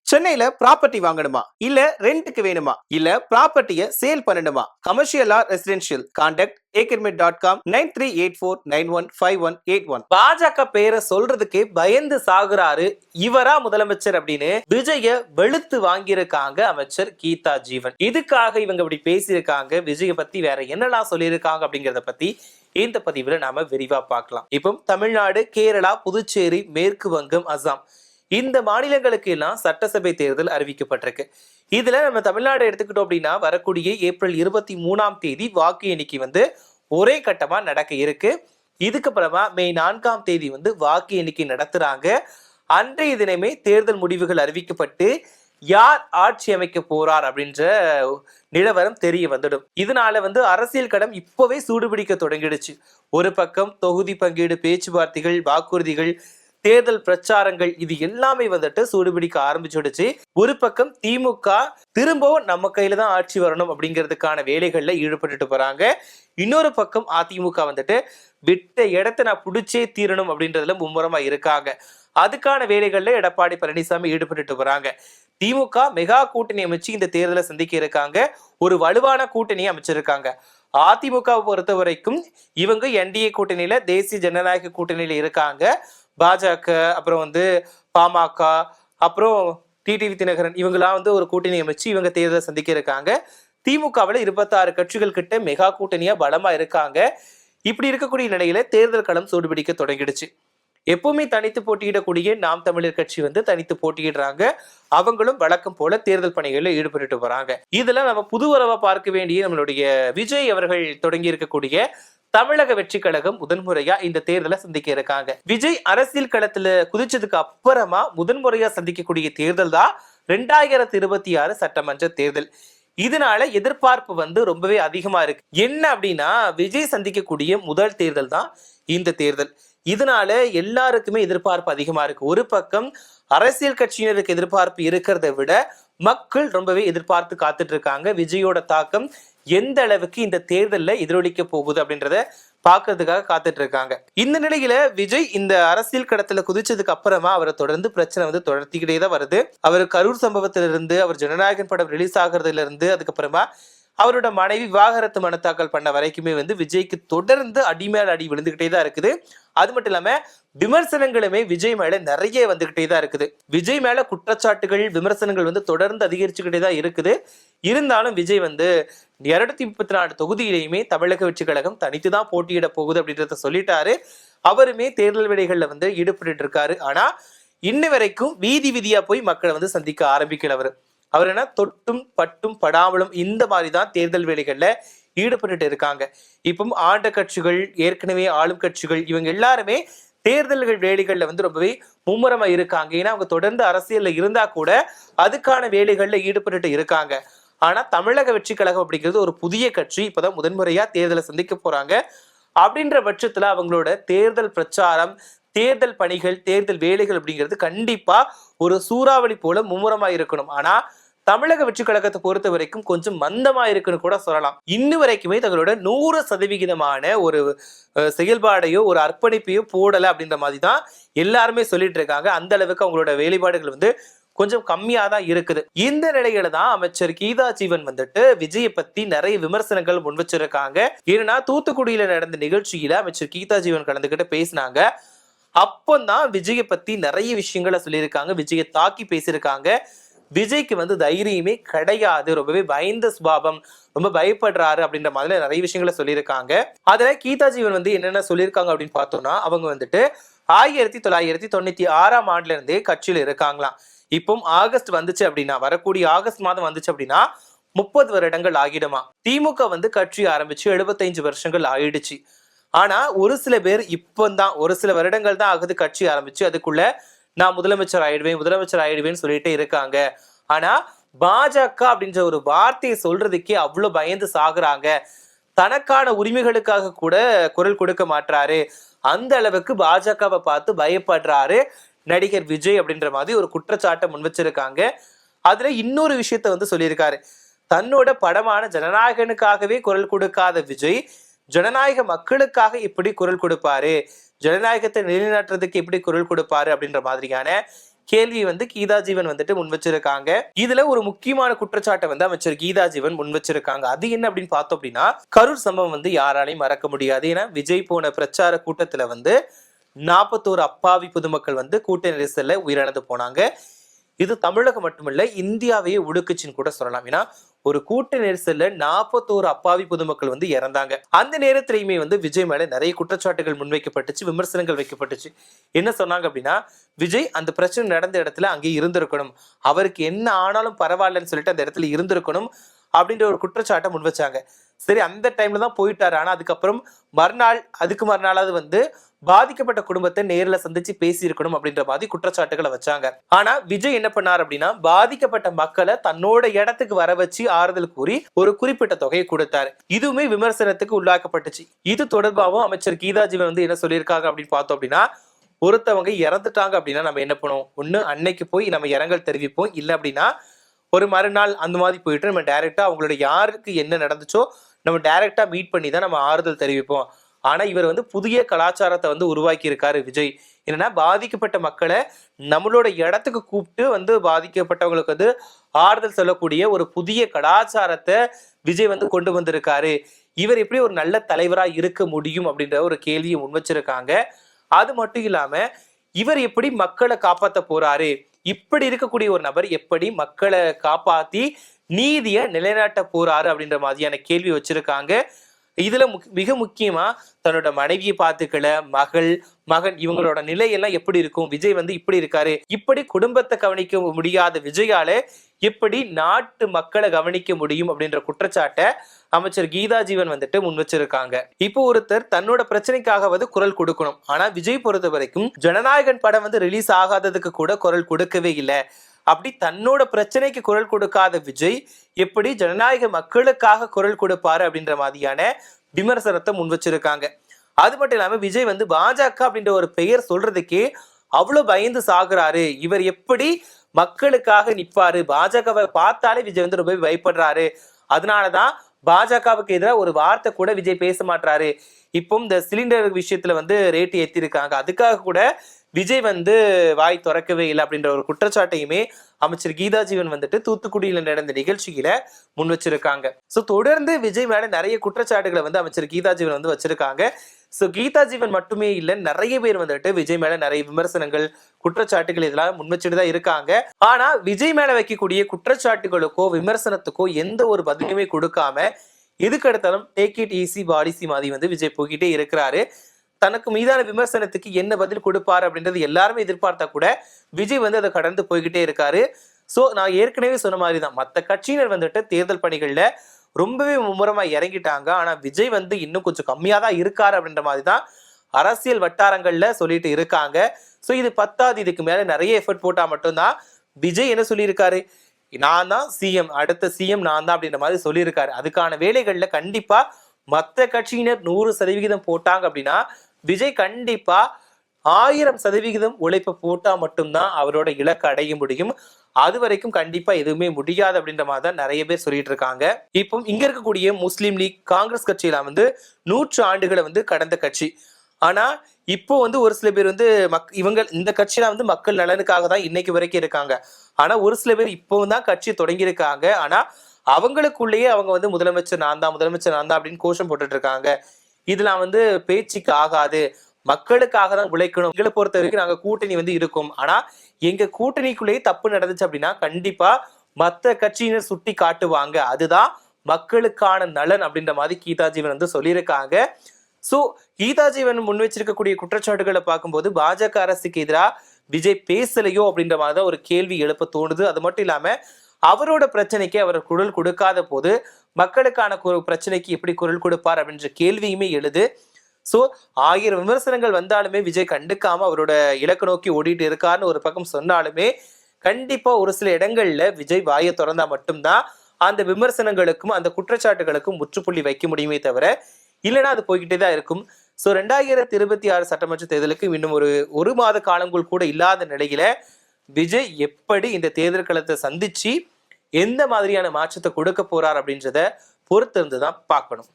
சென்னையில ப்ராப்பர்ட்டி வாங்கணுமா இல்ல ரெண்டுக்கு வேணுமா இல்ல ப்ராப்பர்ட்டிய சேல் பண்ணணுமா? Commercial R residential? Contact akermit.com 9384915181. பாஜக பேரை சொல்றதுக்கே பயந்து சாகுறாரு இவரா முதலமைச்சர் அப்படின்னு விஜய வெளுத்து வாங்கியிருக்காங்க அமைச்சர் கீதா ஜீவன். இதுக்காக இவங்க இப்படி பேசியிருக்காங்க. விஜய பத்தி வேற என்னெல்லாம் சொல்லியிருக்காங்க அப்படிங்கறத பத்தி இந்த பதிவுல நாம விரிவா பார்க்கலாம். இப்போ தமிழ்நாடு, கேரளா, புதுச்சேரி, மேற்கு வங்கம், அசாம் இந்த மாநிலங்களுக்கு எல்லாம் சட்டசபை தேர்தல் அறிவிக்கப்பட்டிருக்கு. இதுல நம்ம தமிழ்நாடு எடுத்துக்கிட்டோம் அப்படின்னா வரக்கூடிய ஏப்ரல் 23 வாக்கு எண்ணிக்கை ஒரே கட்டமா நடக்க இருக்கு. இதுக்கப்புறமா மே 4 வாக்கு எண்ணிக்கை நடத்துறாங்க. அன்றைய தினமே தேர்தல் முடிவுகள் அறிவிக்கப்பட்டு யார் ஆட்சி அமைக்க போறார் அப்படின்ற நிலவரம் தெரிய வந்துடும். இதனால அரசியல் களம் இப்பவே சூடுபிடிக்க தொடங்கிடுச்சு. ஒரு பக்கம் தொகுதி பங்கீடு பேச்சுவார்த்தைகள், வாக்குறுதிகள், தேர்தல் பிரச்சாரங்கள் இது எல்லாமே சூடுபிடிக்க ஆரம்பிச்சுடுச்சு. ஒரு பக்கம் திமுக திரும்பவும் நம்ம கையில தான் ஆட்சி வரணும் அப்படிங்கிறதுக்கான வேலைகள்ல ஈடுபட்டுட்டு போறாங்க. இன்னொரு பக்கம் அதிமுக விட்ட இடத்தை நான் புடிச்சே தீரணும் அப்படின்றதுல மும்முரமா இருக்காங்க. அதுக்கான வேலைகள்ல எடப்பாடி பழனிசாமி ஈடுபட்டு வராங்க. திமுக மெகா கூட்டணி அமைச்சு இந்த தேர்தலை சந்திக்க இருக்காங்க. ஒரு வலுவான கூட்டணி அமைச்சிருக்காங்க. அதிமுகவை பொறுத்த வரைக்கும் இவங்க என்டிஏ கூட்டணியில, தேசிய ஜனநாயக கூட்டணியில இருக்காங்க. பாஜக, அப்புறம் பாமக, அப்புறம் டிடிவி தினகரன் இவங்கெல்லாம் ஒரு கூட்டணி அமைச்சு இவங்க தேர்தலை சந்திக்க இருக்காங்க. திமுகவில் 26 கட்சிகள் கிட்ட மெகா கூட்டணியா பலமா இருக்காங்க. இப்படி இருக்கக்கூடிய நிலையில தேர்தல் களம் சூடுபிடிக்க தொடங்கிடுச்சு. எப்பவுமே தனித்து போட்டியிடக்கூடிய நாம் தமிழர் கட்சி தனித்து போட்டியிடுறாங்க. அவங்களும் வழக்கம் போல தேர்தல் பணிகளில் ஈடுபட்டு வராங்க. இதுல நம்ம புதுவரவா பார்க்க வேண்டிய நம்மளுடைய விஜய் அவர்கள் தொடங்கி இருக்கக்கூடிய தமிழக வெற்றி கழகம் முதன்முறையா இந்த தேர்தலை சந்திக்க இருக்காங்க. விஜய் அரசியல் களத்துல குதிச்சதுக்கு அப்புறமா முதன்முறையா சந்திக்கக்கூடிய தேர்தல் தான் 2026 சட்டமன்ற தேர்தல். இதனால எதிர்பார்ப்பு ரொம்பவே அதிகமா இருக்கு. என்ன அப்படின்னா விஜய் சந்திக்கக்கூடிய முதல் தேர்தல் தான் இந்த தேர்தல். இதனால எல்லாருக்குமே எதிர்பார்ப்பு அதிகமா இருக்கு. ஒரு பக்கம் அரசியல் கட்சியினருக்கு எதிர்பார்ப்பு இருக்கிறத விட மக்கள் ரொம்பவே எதிர்பார்த்து காத்துட்டு இருக்காங்க. விஜயோட தாக்கம் எந்த அளவுக்கு இந்த தேர்தல்ல எதிரொலிக்க போகுது அப்படின்றத பாக்குறதுக்காக காத்துட்டு இருக்காங்க. இந்த நிலையில விஜய் இந்த அரசியல் கடத்துல குதிச்சதுக்கு அப்புறமா அவரை தொடர்ந்து பிரச்சனை தொடர்த்திக்கிட்டே தான் வருது. அவர் கரூர் சம்பவத்திலிருந்து, அவர் ஜனநாயகன் படம் ரிலீஸ் ஆகுறதுல இருந்து, அதுக்கப்புறமா அவரோட மனைவி விவாகரத்து மனு தாக்கல் பண்ண வரைக்குமே விஜய்க்கு தொடர்ந்து அடிமேல் அடி விழுந்துகிட்டே தான் இருக்குது. அது மட்டும் இல்லாம விமர்சனங்களுமே விஜய் மேல நிறைய வந்துகிட்டே தான் இருக்குது. விஜய் மேல குற்றச்சாட்டுகள், விமர்சனங்கள் தொடர்ந்து அதிகரிச்சுக்கிட்டே தான் இருக்குது. இருந்தாலும் விஜய் 234 தொகுதியிலையுமே தமிழக வெற்றி கழகம் தனித்து தான் போட்டியிட போகுது அப்படின்றத சொல்லிட்டாரு. அவருமே தேர்தல் வேலைகள்ல ஈடுபட்டு இருக்காரு. ஆனா இன்ன வரைக்கும் வீதி வீதியா போய் மக்களை சந்திக்க ஆரம்பிக்கல. அவர் என்ன தொட்டும் பட்டும் படாமலும் இந்த மாதிரி தான் தேர்தல் வேலைகள்ல ஈடுபட்டு இருக்காங்க. இப்போ ஆண்ட கட்சிகள், ஏற்கனவே ஆளும் கட்சிகள் இவங்க எல்லாருமே தேர்தல்கள் வேலைகள்ல ரொம்பவே மும்முரமா இருக்காங்க. ஏன்னா அவங்க தொடர்ந்து அரசியல்ல இருந்தா கூட அதுக்கான வேலைகள்ல ஈடுபட்டு இருக்காங்க. ஆனா தமிழக வெற்றி கழகம் அப்படிங்கிறது ஒரு புதிய கட்சி, இப்பதான் முதன்முறையா தேர்தலை சந்திக்க போறாங்க. அப்படின்ற பட்சத்துல அவங்களோட தேர்தல் பிரச்சாரம், தேர்தல் பணிகள், தேர்தல் வேலைகள் அப்படிங்கிறது கண்டிப்பா ஒரு சூறாவளி போல மும்முரமா இருக்கணும். ஆனா தமிழக வெற்றி கழகத்தை பொறுத்த வரைக்கும் கொஞ்சம் மந்தமா இருக்குன்னு கூட சொல்லலாம். இன்னும் வரைக்குமே தங்களோட 100% ஒரு செயல்பாடையோ ஒரு அர்ப்பணிப்பையோ போடல அப்படின்ற மாதிரி தான் எல்லாருமே சொல்லிட்டு இருக்காங்க. அந்த அளவுக்கு அவங்களோட வேலைப்பாடுகள் கொஞ்சம் கம்மியா தான் இருக்குது. இந்த நிலையில தான் அமைச்சர் கீதா ஜீவன் விஜய பத்தி நிறைய விமர்சனங்கள் முன் வச்சிருக்காங்க. ஏன்னா தூத்துக்குடியில நடந்த நிகழ்ச்சியில அமைச்சர் கீதா ஜீவன் கலந்துகிட்டு பேசினாங்க. அப்பந்தான் விஜய பத்தி நிறைய விஷயங்களை சொல்லியிருக்காங்க. விஜய தாக்கி பேசியிருக்காங்க. விஜய்க்கு தைரியமே கிடையாது, ரொம்பவே பயந்த சுபாவம், ரொம்ப பயப்படுறாரு அப்படின்ற மாதிரி நிறைய விஷயங்களை சொல்லியிருக்காங்க. அதுல கீதா ஜீவன் என்னென்ன சொல்லியிருக்காங்க அப்படின்னு பார்த்தோம்னா அவங்க 1996 ஆண்டுல இருந்தே கட்சியில இருக்காங்களாம். இப்போ ஆகஸ்ட் வந்துச்சு அப்படின்னா, வரக்கூடிய ஆகஸ்ட் மாதம் வந்துச்சு அப்படின்னா 30 வருடங்கள் ஆகிடுமா. திமுக கட்சி ஆரம்பிச்சு 75 வருஷங்கள் ஆயிடுச்சு. ஆனா ஒரு சில பேர் இப்பதான் ஒரு சில வருடங்கள் தான் ஆகுது கட்சி ஆரம்பிச்சு, அதுக்குள்ள நான் முதலமைச்சர் ஆயிடுவேன்னு சொல்லிட்டே இருக்காங்க. ஆனா பாஜக அப்படின்ற ஒரு வார்த்தையை சொல்றதுக்கே அவ்வளவு பயந்து சாகுறாங்க. தனக்கான உரிமைகளுக்காக கூட குரல் கொடுக்க மாட்டாரு. அந்த அளவுக்கு பாஜகவை பார்த்து பயப்படுறாரு நடிகர் விஜய் அப்படின்ற மாதிரி ஒரு குற்றச்சாட்டை முன் வச்சிருக்காங்க. அதுல இன்னொரு விஷயத்த சொல்லியிருக்காரு. தன்னோட படமான ஜனநாயகனுக்காகவே குரல் கொடுக்காத விஜய் ஜனநாயக மக்களுக்காக எப்படி குரல் கொடுப்பாரு, ஜனநாயகத்தை நிலைநாட்டுறதுக்கு எப்படி குரல் கொடுப்பாரு அப்படின்ற மாதிரியான கேள்வி வந்து கீதா ஜீவன் வந்துட்டு முன் வச்சிருக்காங்க. இதுல ஒரு முக்கியமான குற்றச்சாட்டை வந்து அமைச்சர் கீதா ஜீவன் முன் வச்சிருக்காங்க. அது என்ன அப்படின்னு பார்த்தோம் அப்படின்னா, கரூர் சம்பவம் வந்து யாராலையும் மறக்க முடியாது. ஏன்னா விஜய் போன பிரச்சார கூட்டத்துல வந்து 41 அப்பாவி பொதுமக்கள் வந்து கூட்ட நெரிசல்ல உயிரிழந்து போனாங்க. இது தமிழகம் மட்டுமல்ல, இந்தியாவையே உடுக்குச்சின்னு கூட சொல்லலாம். ஏன்னா ஒரு கூட்ட நெரிசல்ல 41 அப்பாவி பொதுமக்கள் வந்து இறந்தாங்க. அந்த நேரத்திலையுமே வந்து விஜய் மேல நிறைய குற்றச்சாட்டுகள் முன்வைக்கப்பட்டுச்சு, விமர்சனங்கள் வைக்கப்பட்டுச்சு. என்ன சொன்னாங்க அப்படின்னா, விஜய் அந்த பிரச்சனை நடந்த இடத்துல அங்கே இருந்திருக்கணும், அவருக்கு என்ன ஆனாலும் பரவாயில்லன்னு சொல்லிட்டு அந்த இடத்துல இருந்திருக்கணும் அப்படின்ற ஒரு குற்றச்சாட்டை முன் வச்சாங்க. சரி, அந்த டைம்ல தான் போயிட்டாரு. ஆனா அதுக்கப்புறம் அதுக்கு மறுநாளாவது வந்து பாதிக்கப்பட்ட குடும்பத்தை நேர்ல சந்திச்சு பேசி இருக்கணும் அப்படின்ற மாதிரி குற்றச்சாட்டுகளை வச்சாங்க. ஆனா விஜய் என்ன பண்ணார் அப்படின்னா, பாதிக்கப்பட்ட மக்களை தன்னோட இடத்துக்கு வர வச்சு ஆறுதல் கூறி ஒரு குறிப்பிட்ட தொகையை கொடுத்தாரு. இதுவுமே விமர்சனத்துக்கு உள்ளாக்கப்பட்டுச்சு. இது தொடர்பாகவும் அமைச்சர் கீதா ஜீவன் வந்து என்ன சொல்லியிருக்காங்க அப்படின்னு பார்த்தோம் அப்படின்னா, ஒருத்தவங்க இறந்துட்டாங்க அப்படின்னா நம்ம என்ன பண்ணுவோம், ஒண்ணு அன்னைக்கு போய் நம்ம இரங்கல் தெரிவிப்போம், இல்லை அப்படின்னா ஒரு மறுநாள் அந்த மாதிரி போயிட்டு நம்ம டைரக்டா அவங்களோட யாருக்கு என்ன நடந்துச்சோ நம்ம டைரக்டா மீட் பண்ணி தான் நம்ம ஆறுதல் தெரிவிப்போம். ஆனா இவர் வந்து புதிய கலாச்சாரத்தை வந்து உருவாக்கி இருக்காரு விஜய். என்னன்னா, பாதிக்கப்பட்ட மக்களை நம்மளோட இடத்துக்கு கூப்பிட்டு வந்து பாதிக்கப்பட்டவங்களுக்கு வந்து ஆறுதல் சொல்லக்கூடிய ஒரு புதிய கலாச்சாரத்தை விஜய் வந்து கொண்டு வந்திருக்காரு. இவர் எப்படி ஒரு நல்ல தலைவரா இருக்க முடியும் அப்படின்ற ஒரு கேள்வியை முன் வச்சிருக்காங்க. அது மட்டும் இல்லாம இவர் எப்படி மக்களை காப்பாற்ற போறாரு, இப்படி இருக்கக்கூடிய ஒரு நபர் எப்படி மக்களை காப்பாத்தி நீதியை நிலைநாட்ட போறாரு அப்படின்ற மாதிரியான கேள்வி வச்சிருக்காங்க. இதுல மிக முக்கியமா தன்னோட மனைவியை பார்த்துக்கல, மகன் இவங்களோட நிலையெல்லாம் எப்படி இருக்கும், விஜய் வந்து இப்படி இருக்காரு, இப்படி குடும்பத்தை கவனிக்க முடியாத விஜயால எப்படி நாட்டு மக்களை கவனிக்க முடியும் அப்படின்ற குற்றச்சாட்டை அமைச்சர் கீதா ஜீவன் வந்துட்டு முன் வச்சிருக்காங்க. இப்போ ஒருத்தர் தன்னோட பிரச்சனைக்காகவது குரல் கொடுக்கணும். ஆனா விஜய் பொறுத்த வரைக்கும் ஜனநாயகன் படம் வந்து ரிலீஸ் ஆகாததுக்கு கூட குரல் கொடுக்கவே இல்லை. அப்படி தன்னோட பிரச்சனைக்கு குரல் கொடுக்காத விஜய் எப்படி ஜனநாயக மக்களுக்காக குரல் கொடுப்பாரு அப்படின்ற மாதிரியான விமர்சனத்தை முன் வச்சிருக்காங்க. அது மட்டும் இல்லாம விஜய் வந்து பாஜக அப்படின்ற ஒரு பெயர் சொல்றதுக்கே அவ்வளவு பயந்து சாகுறாரு. இவர் எப்படி மக்களுக்காக நிற்பாரு, பாஜகவை பார்த்தாலே விஜய் வந்து ரொம்ப பயப்படுறாரு. அதனாலதான் பாஜகவுக்கு எதிராக ஒரு வார்த்தை கூட விஜய் பேச மாட்டாரு. இப்போ இந்த சிலிண்டர் விஷயத்துல வந்து ரேட் ஏத்திருக்காங்க, அதுக்காக கூட விஜய் வந்து வாய் திறக்கவே இல்லை அப்படின்ற ஒரு குற்றச்சாட்டையுமே அமைச்சர் கீதா ஜீவன் வந்துட்டு தூத்துக்குடியில நடந்த நிகழ்ச்சியில முன் வச்சிருக்காங்க. சோ தொடர்ந்து விஜய் மேல நிறைய குற்றச்சாட்டுகளை வந்து அமைச்சர் கீதா ஜீவன் வந்து வச்சிருக்காங்க. சோ கீதா ஜீவன் மட்டுமே இல்லை, நிறைய பேர் வந்துட்டு விஜய் மேல நிறைய விமர்சனங்கள், குற்றச்சாட்டுகள் இதெல்லாம் முன் வச்சுட்டு தான் இருக்காங்க. ஆனா விஜய் மேல வைக்கக்கூடிய குற்றச்சாட்டுகளுக்கோ விமர்சனத்துக்கோ எந்த ஒரு பதிலுமே கொடுக்காம எதுக்கு எடுத்தாலும் டேக் இட் ஈஸி பாலிசி மாதிரி வந்து விஜய் போய்கிட்டே இருக்கிறாரு. தனக்கு மீதான விமர்சனத்துக்கு என்ன பதில் கொடுப்பாரு அப்படின்றது எல்லாருமே எதிர்பார்த்தா கூட விஜய் வந்து அதை கடந்து போய்கிட்டே இருக்காரு. சோ நான் ஏற்கனவே சொன்ன மாதிரி தான், மற்ற கட்சியினர் வந்துட்டு தேர்தல் பணிகள்ல ரொம்பவே மும்முரமா இறங்கிட்டாங்க. ஆனா விஜய் வந்து இன்னும் கொஞ்சம் கம்மியா தான் இருக்காரு அப்படின்ற மாதிரி தான் அரசியல் வட்டாரங்கள்ல சொல்லிட்டு இருக்காங்க. சோ இது பத்தாது, இதுக்கு மேல நிறைய எஃபர்ட் போட்டா மட்டும்தான். விஜய் என்ன சொல்லியிருக்காரு, நான் தான் சிஎம், அடுத்த சிஎம் நான் தான் அப்படின்ற மாதிரி சொல்லியிருக்காரு. அதுக்கான வேலைகள்ல கண்டிப்பா மற்ற கட்சியினர் 100% போட்டாங்க அப்படின்னா விஜய் கண்டிப்பா 1000% உழைப்பு போட்டா மட்டும்தான் அவரோட இலக்கு அடைய முடியும். அது வரைக்கும் கண்டிப்பா எதுவுமே முடியாது அப்படின்ற மாதிரி தான் நிறைய பேர் சொல்லிட்டு இருக்காங்க. இப்போ இங்க இருக்கக்கூடிய முஸ்லீம் லீக், காங்கிரஸ் கட்சியில வந்து 100 ஆண்டுகளை வந்து கடந்த கட்சி. ஆனா இப்போ வந்து ஒரு சில பேர் வந்து இவங்க இந்த கட்சியில வந்து மக்கள் நலனுக்காக தான் இன்னைக்கு வரைக்கும் இருக்காங்க. ஆனா ஒரு சில பேர் இப்போ தான் கட்சி தொடங்கி இருக்காங்க. ஆனா அவங்களுக்குள்ளேயே அவங்க வந்து முதலமைச்சர் நான் தான் அப்படின்னு கோஷம் போட்டுட்டு இருக்காங்க. இதெல்லாம் வந்து பேச்சுக்கு ஆகாது, மக்களுக்காக தான் உழைக்கணும். எங்களை பொறுத்த வரைக்கும் நாங்க கூட்டணி வந்து இருக்கும், ஆனா எங்க கூட்டணிக்குள்ளேயே தப்பு நடந்துச்சு அப்படின்னா கண்டிப்பா மற்ற கட்சியினர் சுட்டி காட்டுவாங்க, அதுதான் மக்களுக்கான நலன் அப்படின்ற மாதிரி கீதா ஜீவன் வந்து சொல்லியிருக்காங்க. சோ கீதா ஜீவன் முன் வச்சிருக்கக்கூடிய குற்றச்சாட்டுகளை பார்க்கும்போது பாஜக அரசுக்கு எதிராக விஜய் பேசலையோ அப்படின்ற மாதிரிதான் ஒரு கேள்வி எழுப்ப தோணுது. அது மட்டும் இல்லாம அவரோட பிரச்சனைக்கு அவர் குரல் கொடுக்காத போது மக்களுக்கான பிரச்சனைக்கு எப்படி குரல் கொடுப்பார் அப்படின்ற கேள்வியுமே எழுது. சோ 1000 விமர்சனங்கள் வந்தாலுமே விஜய் கண்டுக்காம அவரோட இலக்கு நோக்கி ஓடிட்டு இருக்காருன்னு ஒரு பக்கம் சொன்னாலுமே கண்டிப்பா ஒரு சில இடங்கள்ல விஜய் வாயை திறந்தா மட்டும்தான் அந்த விமர்சனங்களுக்கும் அந்த குற்றச்சாட்டுகளுக்கும் முற்றுப்புள்ளி வைக்க முடியுமே தவிர இல்லைன்னா அது போய்கிட்டே தான் இருக்கும். சோ 2026 சட்டமன்ற தேர்தலுக்கு இன்னும் ஒரு மாத காலங்கள் கூட இல்லாத நிலையில விஜய் எப்படி இந்த தேர்தல் களத்தை சந்திச்சு எந்த மாதிரியான மாற்றத்தை கொடுக்க போறார் அப்படின்றத பொறுத்திருந்து தான் பார்க்கணும்.